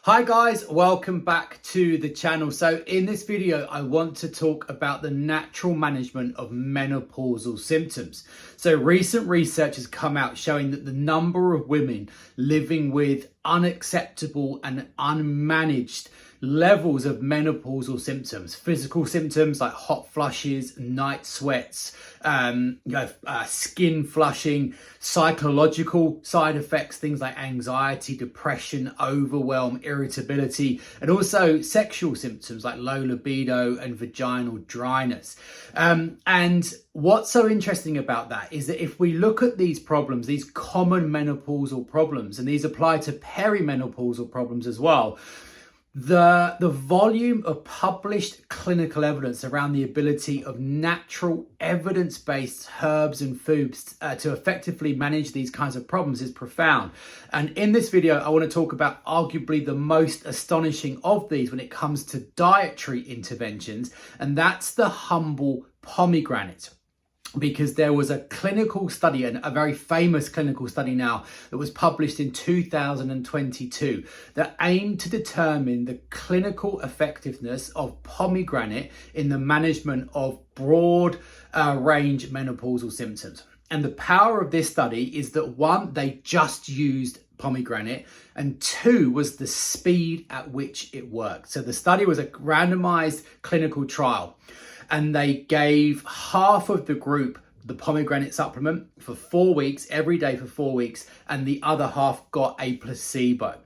Hi guys, welcome back to the channel. So in this video, I want to talk about the natural management of menopausal symptoms. So recent research has come out showing that the number of women living with unacceptable and unmanaged levels of menopausal symptoms, physical symptoms like hot flushes, night sweats, skin flushing, psychological side effects, things like anxiety, depression, overwhelm, irritability, and also sexual symptoms like low libido and vaginal dryness. And what's so interesting about that is that if we look at these problems, these common menopausal problems, and these apply to perimenopausal problems as well, the volume of published clinical evidence around the ability of natural evidence-based herbs and foods to effectively manage these kinds of problems is profound. And in this video, I want to talk about arguably the most astonishing of these when it comes to dietary interventions, and that's the humble pomegranate. Because there was a clinical study, and a very famous clinical study now, that was published in 2022 that aimed to determine the clinical effectiveness of pomegranate in the management of broad range menopausal symptoms. And the power of this study is that one, they just used pomegranate, and two was the speed at which it worked. So the study was a randomized clinical trial, and they gave half of the group the pomegranate supplement for 4 weeks, every day for 4 weeks, and the other half got a placebo.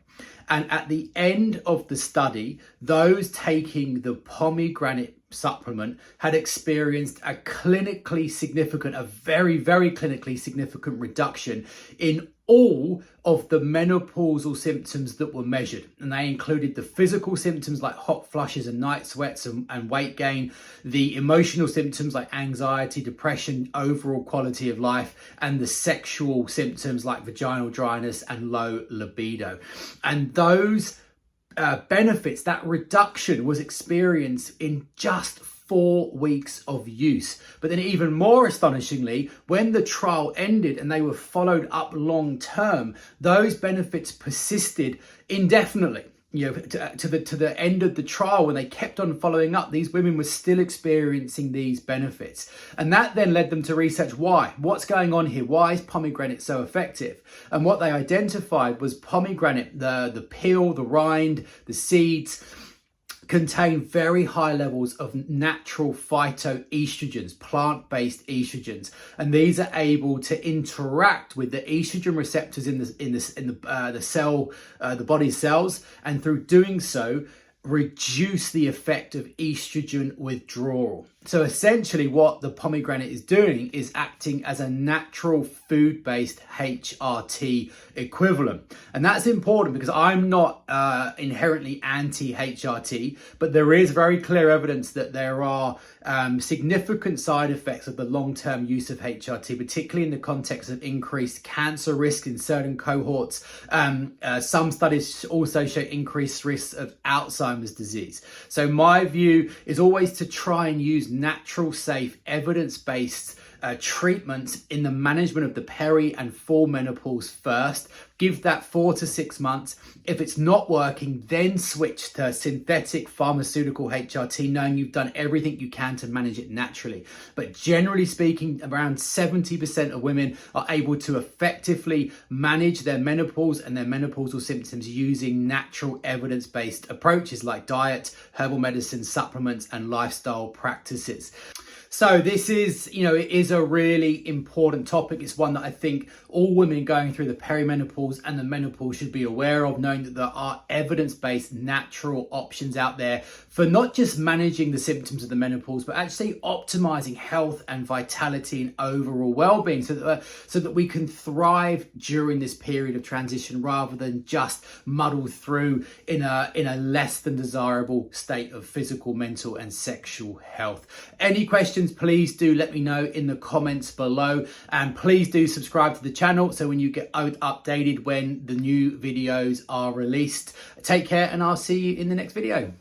And at the end of the study, those taking the pomegranate supplement had experienced a clinically significant, a very, very clinically significant reduction in all of the menopausal symptoms that were measured. And they included the physical symptoms like hot flushes and night sweats and weight gain, the emotional symptoms like anxiety, depression, overall quality of life, and the sexual symptoms like vaginal dryness and low libido. And those benefits, that reduction was experienced in just 4 weeks of use. But then even more astonishingly, when the trial ended and they were followed up long term, those benefits persisted indefinitely. You know, to the end of the trial, when they kept on following up, these women were still experiencing these benefits. And that then led them to research why. What's going on here? Why is pomegranate so effective? And what they identified was pomegranate, the peel, the rind, the seeds, contain very high levels of natural phytoestrogens, plant-based estrogens, and these are able to interact with the estrogen receptors in the cell, the body's cells, and through doing so, reduce the effect of estrogen withdrawal. So essentially what the pomegranate is doing is acting as a natural food-based HRT equivalent. And that's important because I'm not inherently anti-HRT, but there is very clear evidence that there are significant side effects of the long-term use of HRT, particularly in the context of increased cancer risk in certain cohorts. Some studies also show increased risks of Alzheimer's disease. So my view is always to try and use natural, safe, evidence-based treatments in the management of the peri and full menopause first. Give that 4 to 6 months. If it's not working, then switch to synthetic pharmaceutical HRT, knowing you've done everything you can to manage it naturally. But generally speaking, around 70% of women are able to effectively manage their menopause and their menopausal symptoms using natural evidence-based approaches like diet, herbal medicine, supplements, and lifestyle practices. So this is, it is a really important topic. It's one that I think all women going through the perimenopause and the menopause should be aware of, knowing that there are evidence-based natural options out there for not just managing the symptoms of the menopause, but actually optimizing health and vitality and overall well-being so that we can thrive during this period of transition rather than just muddle through in a less than desirable state of physical, mental, and sexual health. Any questions, please do let me know in the comments below, and please do subscribe to the channel so when you get updated when the new videos are released. Take care, and I'll see you in the next video.